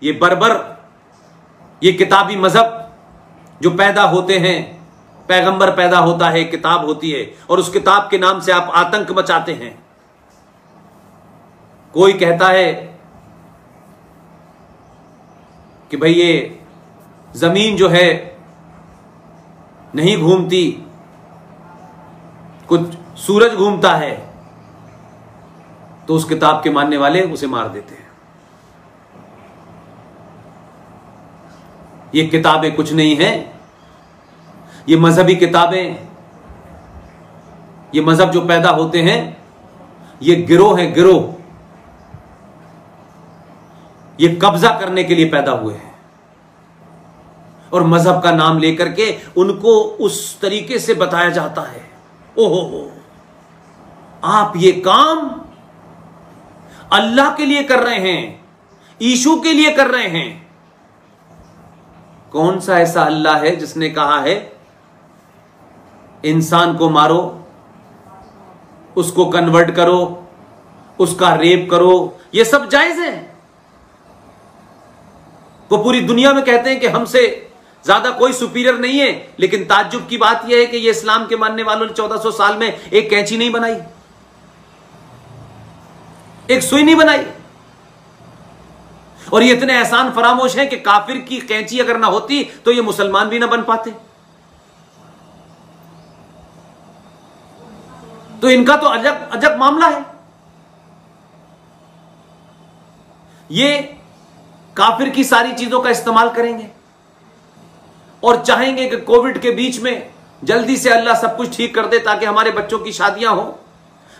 ये बर्बर, ये किताबी मजहब जो पैदा होते हैं, पैगंबर पैदा होता है, किताब होती है, और उस किताब के नाम से आप आतंक मचाते हैं। कोई कहता है कि भाई ये जमीन जो है नहीं घूमती, कुछ सूरज घूमता है, तो उस किताब के मानने वाले उसे मार देते हैं। ये किताबें कुछ नहीं है, ये मजहबी किताबें, ये मजहब जो पैदा होते हैं, ये गिरोह हैं, गिरोह। ये कब्जा करने के लिए पैदा हुए हैं, और मजहब का नाम लेकर के उनको उस तरीके से बताया जाता है, ओहो आप ये काम अल्लाह के लिए कर रहे हैं, यीशु के लिए कर रहे हैं। कौन सा ऐसा अल्लाह है जिसने कहा है इंसान को मारो, उसको कन्वर्ट करो, उसका रेप करो, यह सब जायज है? वो पूरी दुनिया में कहते हैं कि हमसे ज्यादा कोई सुपीरियर नहीं है, लेकिन ताज्जुब की बात यह है कि ये इस्लाम के मानने वालों ने 1400 साल में एक कैंची नहीं बनाई, एक सुई नहीं बनाई, और ये इतने एहसान फरामोश हैं कि काफिर की कैंची अगर ना होती तो ये मुसलमान भी ना बन पाते। तो इनका तो अजब अजब मामला है। ये काफिर की सारी चीजों का इस्तेमाल करेंगे और चाहेंगे कि कोविड के बीच में जल्दी से अल्लाह सब कुछ ठीक कर दे, ताकि हमारे बच्चों की शादियां हो,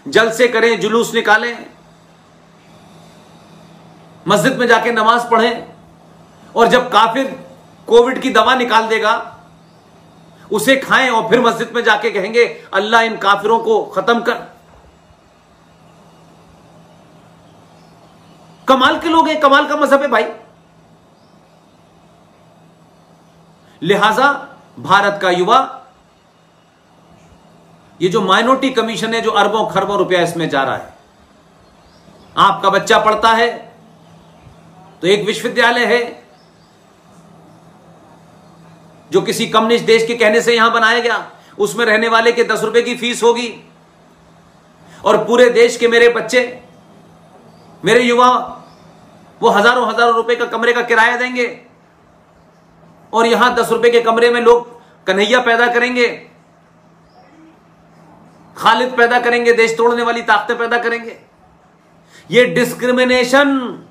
जलसे करें, जुलूस निकालें, मस्जिद में जाके नमाज पढ़ें, और जब काफिर कोविड की दवा निकाल देगा उसे खाएं, और फिर मस्जिद में जाके कहेंगे अल्लाह इन काफिरों को खत्म कर। कमाल के लोग हैं, कमाल का मजहब है भाई। लिहाजा भारत का युवा, ये जो माइनॉरिटी कमीशन है, जो अरबों खरबों रुपया इसमें जा रहा है, आपका बच्चा पढ़ता है तो एक विश्वविद्यालय है जो किसी कम्युनिस्ट देश के कहने से यहां बनाया गया, उसमें रहने वाले के 10 रुपए की फीस होगी, और पूरे देश के मेरे बच्चे, मेरे युवा, वो हजारों हजारों रुपए का कमरे का किराया देंगे, और यहां 10 रुपए के कमरे में लोग कन्हैया पैदा करेंगे, खालिद पैदा करेंगे, देश तोड़ने वाली ताकतें पैदा करेंगे। ये डिस्क्रिमिनेशन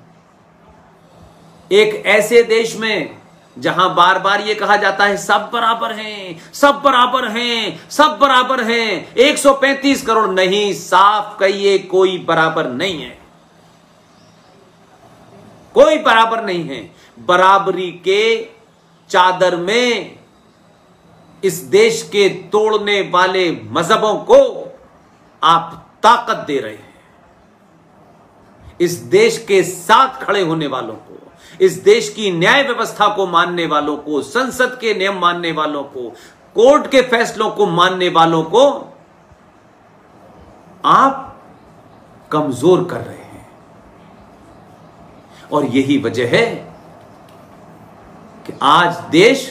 एक ऐसे देश में जहां बार बार यह कहा जाता है सब बराबर हैं, सब बराबर हैं, सब बराबर हैं, 135 करोड़ नहीं, साफ कहिए कोई बराबर नहीं है, कोई बराबर नहीं है। बराबरी के चादर में इस देश के तोड़ने वाले मजहबों को आप ताकत दे रहे हैं। इस देश के साथ खड़े होने वालों को, इस देश की न्याय व्यवस्था को मानने वालों को, संसद के नियम मानने वालों को, कोर्ट के फैसलों को मानने वालों को आप कमजोर कर रहे हैं। और यही वजह है कि आज देश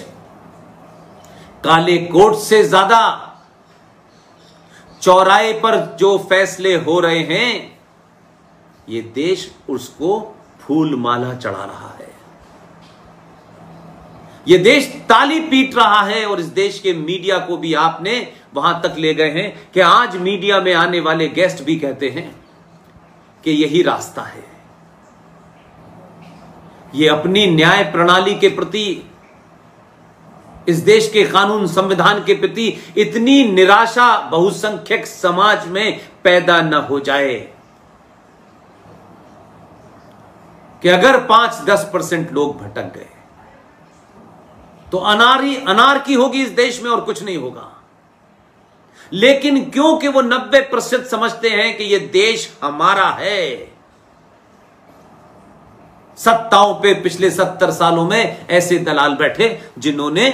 काले कोट से ज्यादा चौराहे पर जो फैसले हो रहे हैं, ये देश उसको फूल माला चढ़ा रहा है, ये देश ताली पीट रहा है। और इस देश के मीडिया को भी आपने वहां तक ले गए हैं कि आज मीडिया में आने वाले गेस्ट भी कहते हैं कि यही रास्ता है। ये अपनी न्याय प्रणाली के प्रति, इस देश के कानून संविधान के प्रति इतनी निराशा बहुसंख्यक समाज में पैदा न हो जाए कि अगर 5-10% लोग भटक गए तो अनारकी होगी इस देश में और कुछ नहीं होगा। लेकिन क्योंकि वो 90% समझते हैं कि ये देश हमारा है, सत्ताओं पे पिछले 70 सालों में ऐसे दलाल बैठे जिन्होंने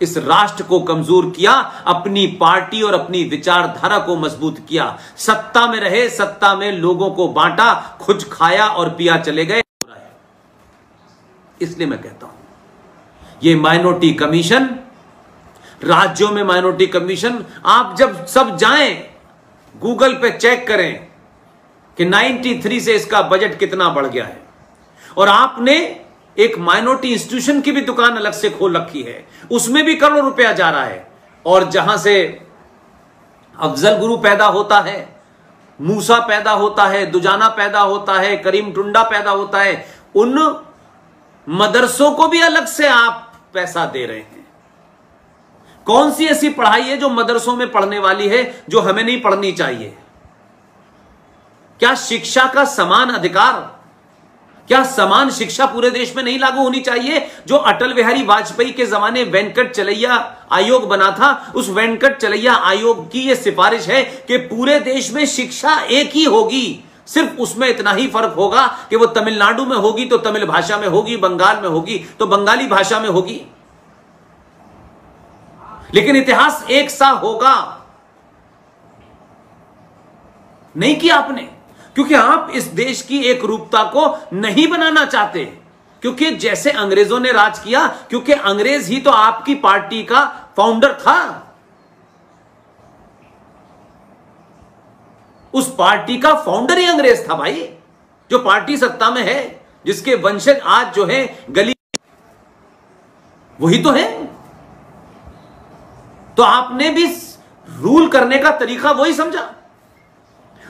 इस राष्ट्र को कमजोर किया, अपनी पार्टी और अपनी विचारधारा को मजबूत किया, सत्ता में रहे, सत्ता में लोगों को बांटा, खुद खाया और पिया चले गए। इसलिए मैं कहता हूं ये माइनॉरिटी कमीशन, राज्यों में माइनॉरिटी कमीशन, आप जब सब जाएं गूगल पे चेक करें कि 93 से इसका बजट कितना बढ़ गया है। और आपने एक माइनॉरिटी इंस्टीट्यूशन की भी दुकान अलग से खोल रखी है, उसमें भी करोड़ रुपया जा रहा है। और जहां से अफजल गुरु पैदा होता है, मूसा पैदा होता है, दुजाना पैदा होता है, करीम टुंडा पैदा होता है, उन मदरसों को भी अलग से आप पैसा दे रहे हैं। कौन सी ऐसी पढ़ाई है जो मदरसों में पढ़ने वाली है जो हमें नहीं पढ़नी चाहिए? क्या शिक्षा का समान अधिकार, क्या समान शिक्षा पूरे देश में नहीं लागू होनी चाहिए? जो अटल बिहारी वाजपेयी के जमाने वेंकट चलैया आयोग बना था, उस वेंकट चलैया आयोग की यह सिफारिश है कि पूरे देश में शिक्षा एक ही होगी, सिर्फ उसमें इतना ही फर्क होगा कि वो तमिलनाडु में होगी तो तमिल भाषा में होगी, बंगाल में होगी तो बंगाली भाषा में होगी, लेकिन इतिहास एक सा होगा। नहीं किया आपने, क्योंकि आप इस देश की एक रूपता को नहीं बनाना चाहते, क्योंकि जैसे अंग्रेजों ने राज किया, क्योंकि अंग्रेज ही तो आपकी पार्टी का फाउंडर था, उस पार्टी का फाउंडर ही अंग्रेज था भाई। जो पार्टी सत्ता में है, जिसके वंशज आज जो है गली, वही तो है। तो आपने भी रूल करने का तरीका वही समझा।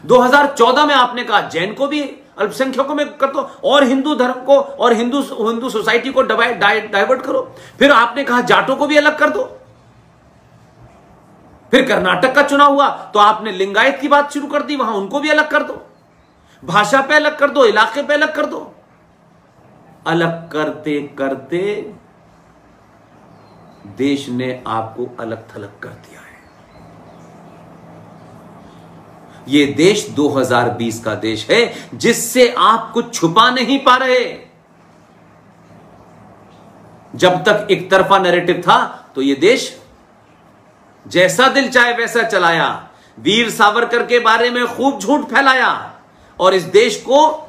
2014 में आपने कहा जैन को भी अल्पसंख्यकों में कर दो और हिंदू धर्म को और हिंदू सोसाइटी को डाइवर्ट करो। फिर आपने कहा जाटों को भी अलग कर दो। फिर कर्नाटक का चुनाव हुआ तो आपने लिंगायत की बात शुरू कर दी, वहां उनको भी अलग कर दो, भाषा पे अलग कर दो, इलाके पे अलग कर दो। अलग करते करते देश ने आपको अलग थलग कर दिया है। यह देश 2020 का देश है जिससे आप कुछ छुपा नहीं पा रहे। जब तक एक तरफा नैरेटिव था तो यह देश जैसा दिल चाहे वैसा चलाया, वीर सावरकर के बारे में खूब झूठ फैलाया, और इस देश को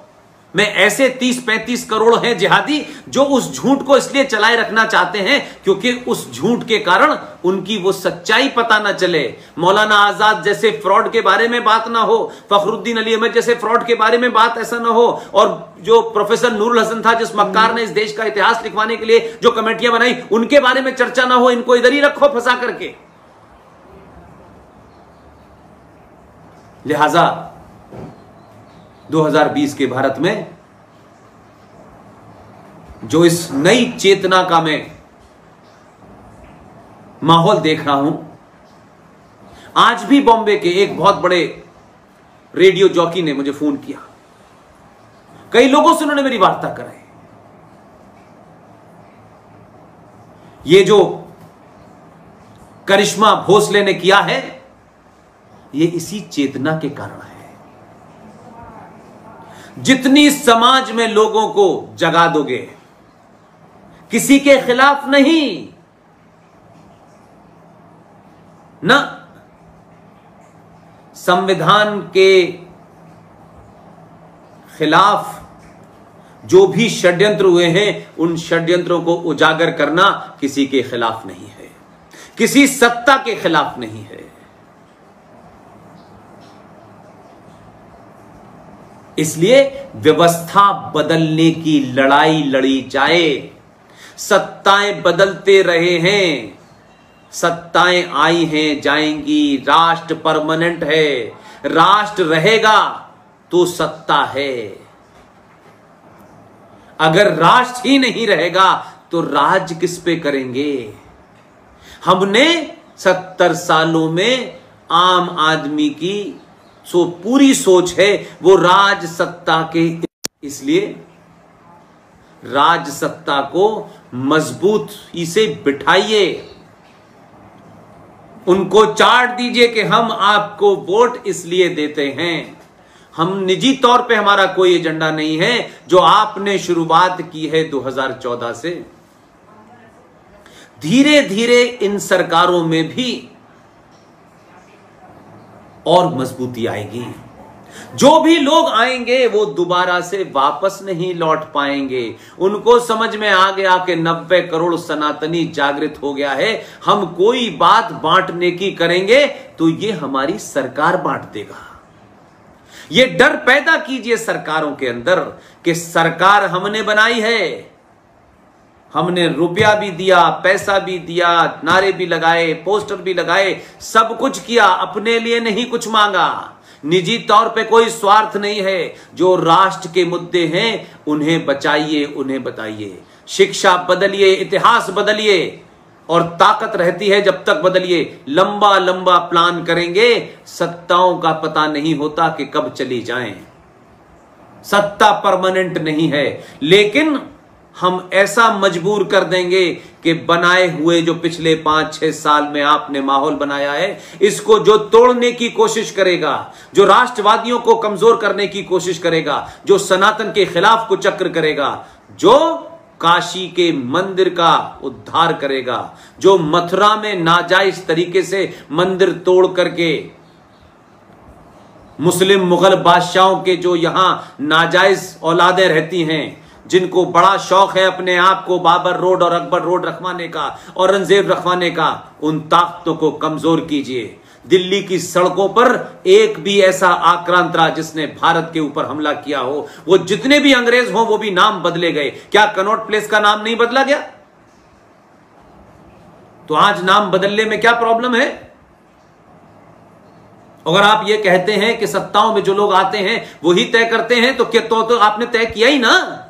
में ऐसे 30-35 करोड़ हैं जिहादी जो उस झूठ को इसलिए चलाए रखना चाहते हैं क्योंकि उस झूठ के कारण उनकी वो सच्चाई पता ना चले। मौलाना आजाद जैसे फ्रॉड के बारे में बात ना हो, फखरुद्दीन अली अहमद जैसे फ्रॉड के बारे में बात ऐसा ना हो, और जो प्रोफेसर नूरुल हसन था जिस मक्कार ने इस देश का इतिहास लिखवाने के लिए जो कमेटियां बनाई, उनके बारे में चर्चा ना हो। इनको इधर ही रखो फंसा करके। लिहाजा 2020 के भारत में जो इस नई चेतना का मैं माहौल देख रहा हूं, आज भी बॉम्बे के एक बहुत बड़े रेडियो जॉकी ने मुझे फोन किया, कई लोगों से उन्होंने मेरी वार्ता कराई। ये जो करिश्मा भोसले ने किया है, ये इसी चेतना के कारण है। जितनी समाज में लोगों को जगा दोगे, किसी के खिलाफ नहीं ना, संविधान के खिलाफ जो भी षड्यंत्र हुए हैं, उन षड्यंत्रों को उजागर करना किसी के खिलाफ नहीं है, किसी सत्ता के खिलाफ नहीं है। इसलिए व्यवस्था बदलने की लड़ाई लड़ी जाए। सत्ताएं बदलते रहे हैं, सत्ताएं आई हैं जाएंगी, राष्ट्र परमानेंट है, राष्ट्र रहेगा तो सत्ता है। अगर राष्ट्र ही नहीं रहेगा तो राज किस पे करेंगे? हमने 70 सालों में आम आदमी की पूरी सोच है वो राज सत्ता के, इसलिए राज सत्ता को मजबूत इसे बिठाइए, उनको चाट दीजिए कि हम आपको वोट इसलिए देते हैं। हम निजी तौर पे हमारा कोई एजेंडा नहीं है, जो आपने शुरुआत की है 2014 से, धीरे धीरे इन सरकारों में भी और मजबूती आएगी। जो भी लोग आएंगे वो दोबारा से वापस नहीं लौट पाएंगे। उनको समझ में आ गया कि 90 करोड़ सनातनी जागृत हो गया है, हम कोई बात बांटने की करेंगे तो ये हमारी सरकार बांट देगा। ये डर पैदा कीजिए सरकारों के अंदर कि सरकार हमने बनाई है, हमने रुपया भी दिया, पैसा भी दिया, नारे भी लगाए, पोस्टर भी लगाए, सब कुछ किया, अपने लिए नहीं कुछ मांगा, निजी तौर पे कोई स्वार्थ नहीं है। जो राष्ट्र के मुद्दे हैं उन्हें बचाइए, उन्हें बताइए। शिक्षा बदलिए, इतिहास बदलिए, और ताकत रहती है जब तक बदलिए। लंबा लंबा प्लान करेंगे, सत्ताओं का पता नहीं होता कि कब चली जाएं। सत्ता परमानेंट नहीं है, लेकिन हम ऐसा मजबूर कर देंगे कि बनाए हुए जो पिछले 5-6 साल में आपने माहौल बनाया है, इसको जो तोड़ने की कोशिश करेगा, जो राष्ट्रवादियों को कमजोर करने की कोशिश करेगा, जो सनातन के खिलाफ कुचक्र करेगा, जो काशी के मंदिर का उद्धार करेगा, जो मथुरा में नाजायज तरीके से मंदिर तोड़ करके मुस्लिम मुगल बादशाहों के जो यहां नाजायज औलादें रहती हैं, जिनको बड़ा शौक है अपने आप को बाबर रोड और अकबर रोड रखवाने का, औरंगजेब रखवाने का, उन ताकतों को कमजोर कीजिए। दिल्ली की सड़कों पर एक भी ऐसा आक्रांता जिसने भारत के ऊपर हमला किया हो, वो जितने भी अंग्रेज हो वो भी नाम बदले गए। क्या कनॉट प्लेस का नाम नहीं बदला गया? तो आज नाम बदलने में क्या प्रॉब्लम है? अगर आप ये कहते हैं कि सत्ताओं में जो लोग आते हैं वही तय करते हैं, तो क्या तो आपने तय किया ही ना।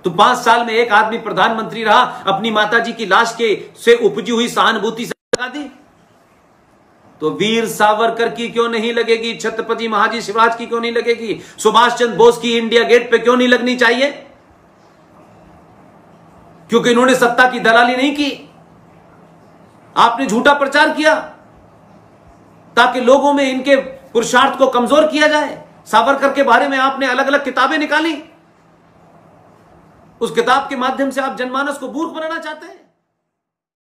तो 5 साल में एक आदमी प्रधानमंत्री रहा, अपनी माताजी की लाश के से उपजी हुई सहानुभूति से लगा दी, तो वीर सावरकर की क्यों नहीं लगेगी? छत्रपति महाराज शिवराज की क्यों नहीं लगेगी? सुभाष चंद्र बोस की इंडिया गेट पे क्यों नहीं लगनी चाहिए? क्योंकि इन्होंने सत्ता की दलाली नहीं की, आपने झूठा प्रचार किया ताकि लोगों में इनके पुरुषार्थ को कमजोर किया जाए। सावरकर के बारे में आपने अलग अलग किताबें निकाली, उस किताब के माध्यम से आप जनमानस को मूर्ख बनाना चाहते हैं।